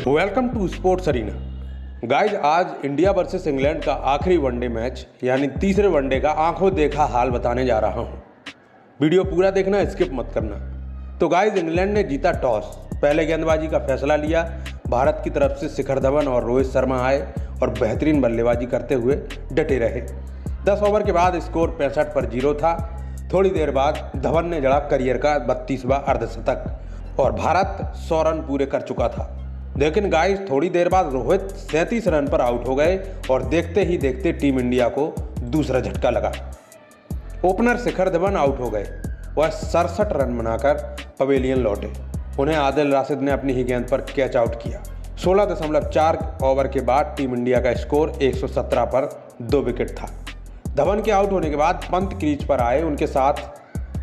Welcome to sports arena. Guys, आज India versus England का आखिरी वनडे मैच यानी तीसरे वनडे का आंखों देखा हाल बताने जा रहा हूं। वीडियो पूरा देखना, स्किप मत करना। तो गाइज, इंग्लैंड ने जीता टॉस, पहले गेंदबाजी का फैसला लिया। भारत की तरफ से शिखर धवन और रोहित शर्मा आए और बेहतरीन बल्लेबाजी करते हुए डटे रहे। 10 ओवर के बाद स्कोर 65 पर 0 था। थोड़ी देर बाद धवन ने जड़ा करियर का 32वां अर्धशतक और भारत 100 रन पूरे कर चुका था। लेकिन गाइस, थोड़ी देर बाद रोहित 37 रन पर आउट हो गए और देखते ही देखते टीम इंडिया को दूसरा झटका लगा। ओपनर शिखर धवन आउट हो गए। वह 67 रन बनाकर पवेलियन लौटे। उन्हें आदिल राशिद ने अपनी ही गेंद पर कैच आउट किया। 16.4 ओवर के बाद टीम इंडिया का स्कोर 117 पर 2 विकेट था। धवन के आउट होने के बाद पंत क्रीज पर आए, उनके साथ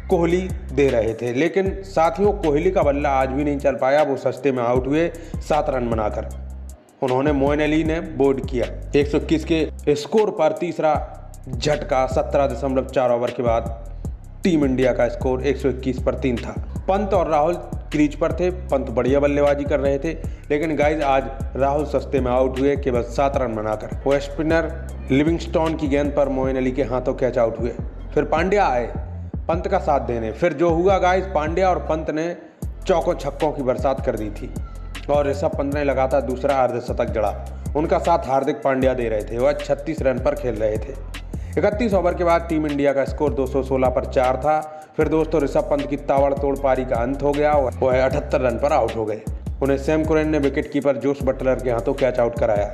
कोहली दे रहे थे, लेकिन साथियों कोहली का बल्ला आज भी नहीं चल पाया। वो सस्ते में आउट हुए 7 रन बनाकर। उन्होंने मोइन अली ने बोल्ड किया। 121 के स्कोर पर तीसरा झटका 17.4 ओवर के बाद टीम इंडिया का स्कोर 121 पर 3 था। पंत और राहुल क्रीज पर थे। पंत बढ़िया बल्लेबाजी कर रहे थे, लेकिन गाइज आज राहुल सस्ते में आउट हुए केवल 7 रन बनाकर। वो स्पिनर लिविंगस्टोन की गेंद पर मोइन अली के हाथों कैच आउट हुए। फिर पांड्या आए पंत का साथ देने। फिर जो हुआ गाइस, पांड्या और पंत ने चौकों छक्कों की बरसात कर दी थी और ऋषभ पंत ने लगातार दूसरा अर्धशतक जड़ा। उनका साथ हार्दिक पांड्या दे रहे थे। वह 36 रन पर खेल रहे थे। 31 ओवर के बाद टीम इंडिया का स्कोर 216 पर 4 था। फिर दोस्तों ऋषभ पंत की ताबड़तोड़ पारी का अंत हो गया। वह 78 रन पर आउट हो गए। उन्हें सैम कुरैन ने विकेट कीपर जोस बटलर के हाथों कैच आउट कराया।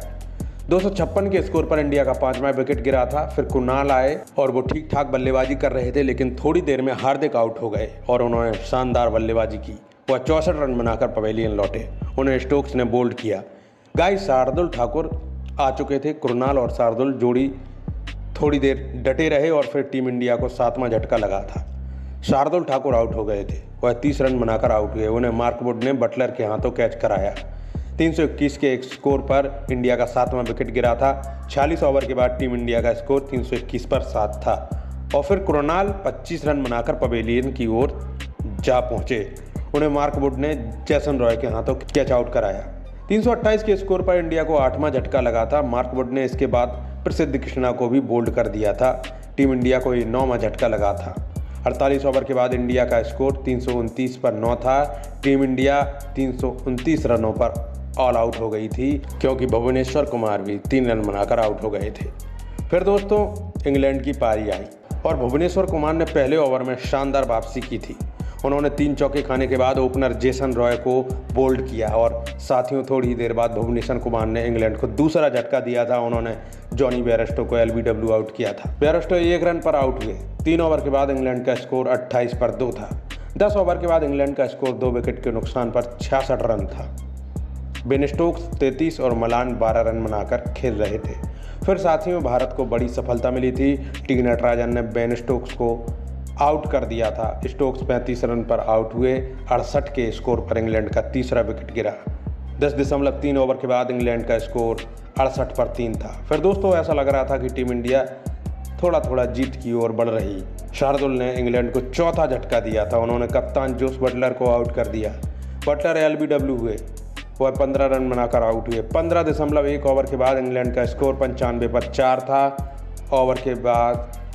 256 के स्कोर पर इंडिया का 5वां विकेट गिरा था। फिर कुणाल आए और वो ठीक ठाक बल्लेबाजी कर रहे थे, लेकिन थोड़ी देर में हार्दिक आउट हो गए और उन्होंने शानदार बल्लेबाजी की। वह 64 रन बनाकर पवेलियन लौटे। उन्हें स्टोक्स ने बोल्ड किया। गाइस, शार्दुल ठाकुर आ चुके थे। कुणाल और शार्दुल जोड़ी थोड़ी देर डटे रहे और फिर टीम इंडिया को 7वां झटका लगा था। शार्दुल ठाकुर आउट हो गए थे। वह 30 रन बनाकर आउट हुए। उन्हें मार्क वुड ने बटलर के हाथों कैच कराया। 321 के एक स्कोर पर इंडिया का 7वां विकेट गिरा था। 46 ओवर के बाद टीम इंडिया का स्कोर 321 पर 7 था और फिर कुणाल 25 रन बनाकर पवेलियन की ओर जा पहुंचे। उन्हें मार्क वुड ने जैसन रॉय के हाथों कैच आउट कराया। 328 के स्कोर पर इंडिया को 8वां झटका लगा था। मार्क वुड ने इसके बाद प्रसिद्ध कृष्णा को भी बोल्ड कर दिया था। टीम इंडिया को ये 9वां झटका लगा था। 48 ओवर के बाद इंडिया का स्कोर 329 पर 9 था। टीम इंडिया 329 रनों पर ऑल आउट हो गई थी, क्योंकि भुवनेश्वर कुमार भी 3 रन बनाकर आउट हो गए थे। फिर दोस्तों इंग्लैंड की पारी आई और भुवनेश्वर कुमार ने पहले ओवर में शानदार वापसी की थी। उन्होंने 3 चौके खाने के बाद ओपनर जेसन रॉय को बोल्ड किया और साथियों थोड़ी देर बाद भुवनेश्वर कुमार ने इंग्लैंड को दूसरा झटका दिया था। उन्होंने जॉनी बेयरस्टो को LBW आउट किया था। बेयरस्टो 1 रन पर आउट हुए। 3 ओवर के बाद इंग्लैंड का स्कोर 28 पर 2 था। 10 ओवर के बाद इंग्लैंड का स्कोर 2 विकेट के नुकसान पर 66 रन था। बेन स्टोक्स 33 और मलान 12 रन बनाकर खेल रहे थे। फिर साथियों भारत को बड़ी सफलता मिली थी। टी नटराजन ने बेन स्टोक्स को आउट कर दिया था। स्टोक्स 35 रन पर आउट हुए। 68 के स्कोर पर इंग्लैंड का तीसरा विकेट गिरा। 10.3 ओवर के बाद इंग्लैंड का स्कोर 68 पर 3 था। फिर दोस्तों ऐसा लग रहा था कि टीम इंडिया थोड़ा थोड़ा जीत की ओर बढ़ रही। शार्दुल ने इंग्लैंड को चौथा झटका दिया था। उन्होंने कप्तान जोस बटलर को आउट कर दिया। बटलर LBW हुए। वह 15 रन बनाकर आउट हुए। 15.1 ओवर के बाद इंग्लैंड का स्कोर 95 पर 4 था।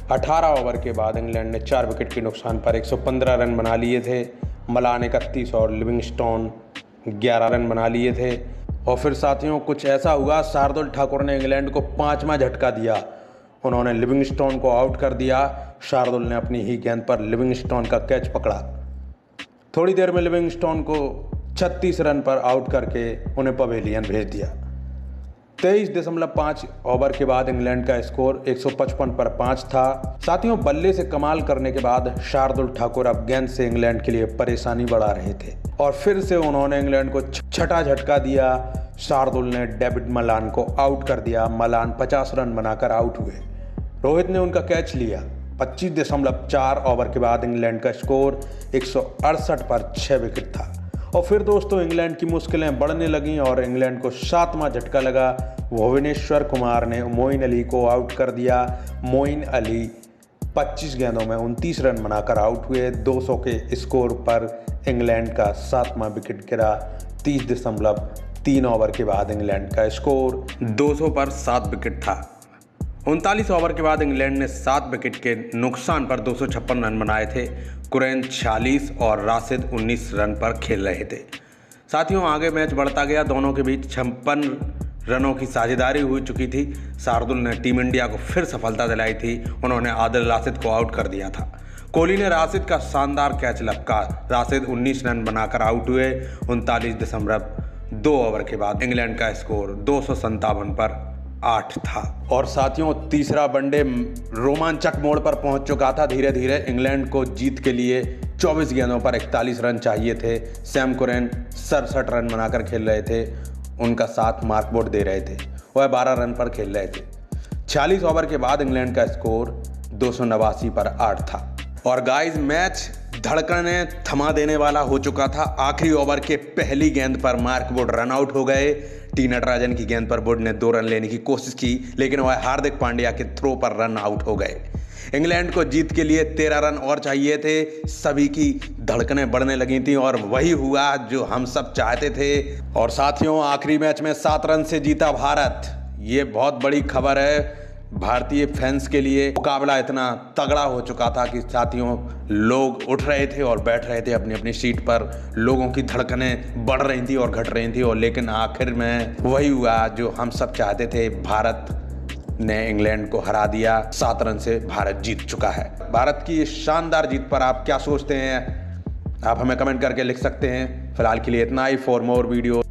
18 ओवर के बाद इंग्लैंड ने 4 विकेट के नुकसान पर 115 रन बना लिए थे। मलान 31 और लिविंगस्टोन 11 रन बना लिए थे। और फिर साथियों कुछ ऐसा हुआ, शार्दुल ठाकुर ने इंग्लैंड को 5वां झटका दिया। उन्होंने लिविंगस्टोन को आउट कर दिया। शार्दुल ने अपनी ही गेंद पर लिविंगस्टोन का कैच पकड़ा। थोड़ी देर में लिविंगस्टोन को 36 रन पर आउट करके उन्हें पवेलियन भेज दिया। 23.5 ओवर के बाद इंग्लैंड का स्कोर 155 पर 5 था। साथियों बल्ले से कमाल करने के बाद शार्दुल ठाकुर अब गेंद से इंग्लैंड के लिए परेशानी बढ़ा रहे थे और फिर से उन्होंने इंग्लैंड को 6ठा झटका दिया। शार्दुल ने डेविड मलान को आउट कर दिया। मलान 50 रन बनाकर आउट हुए। रोहित ने उनका कैच लिया। 25.4 ओवर के बाद इंग्लैंड का स्कोर 168 पर 6 विकेट था। और फिर दोस्तों इंग्लैंड की मुश्किलें बढ़ने लगीं और इंग्लैंड को 7वां झटका लगा। भुवनेश्वर कुमार ने मोइन अली को आउट कर दिया। मोइन अली 25 गेंदों में 29 रन बनाकर आउट हुए। 200 के स्कोर पर इंग्लैंड का 7वां विकेट गिरा। 3 ओवर के बाद इंग्लैंड का स्कोर 200 पर 7 विकेट था। 39 ओवर के बाद इंग्लैंड ने 7 विकेट के नुकसान पर 256 रन बनाए थे। कुरैन 46 और राशिद 19 रन पर खेल रहे थे। साथियों, आगे मैच बढ़ता गया। दोनों के बीच 56 रनों की साझेदारी हो चुकी थी। शार्दुल ने टीम इंडिया को फिर सफलता दिलाई थी। उन्होंने आदिल राशिद को आउट कर दिया था। कोहली ने राशिद का शानदार कैच लपका। राशिद 19 रन बनाकर आउट हुए। 39.2 ओवर के बाद इंग्लैंड का स्कोर 257 पर 8 था। और साथियों, तीसरा वनडे रोमांचक मोड़ पर पहुंच चुका था। धीरे धीरे इंग्लैंड को जीत के लिए 24 गेंदों पर 41 रन चाहिए थे। सैम कुरैन 67 रन बनाकर खेल रहे थे। उनका साथ मार्क वुड दे रहे थे। वह 12 रन पर खेल रहे थे। 46 ओवर के बाद इंग्लैंड का स्कोर 289 पर 8 था। और गाइस, मैच धड़कने थमा देने वाला हो चुका था। आखिरी ओवर के पहली गेंद पर मार्क वुड रन आउट हो गए। टी नटराजन की गेंद पर वुड ने 2 रन लेने की कोशिश की, लेकिन वह हार्दिक पांड्या के थ्रो पर रन आउट हो गए। इंग्लैंड को जीत के लिए 13 रन और चाहिए थे। सभी की धड़कनें बढ़ने लगी थी और वही हुआ जो हम सब चाहते थे। और साथियों, आखिरी मैच में 7 रन से जीता भारत। ये बहुत बड़ी खबर है। भारतीय फैंस के लिए मुकाबला इतना तगड़ा हो चुका था कि साथियों, लोग उठ रहे थे और बैठ रहे थे अपनी अपनी सीट पर। लोगों की धड़कनें बढ़ रही थी और घट रही थी। और लेकिन आखिर में वही हुआ जो हम सब चाहते थे। भारत ने इंग्लैंड को हरा दिया। 7 रन से भारत जीत चुका है। भारत की इस शानदार जीत पर आप क्या सोचते हैं? आप हमें कमेंट करके लिख सकते हैं। फिलहाल के लिए इतना ही। For more video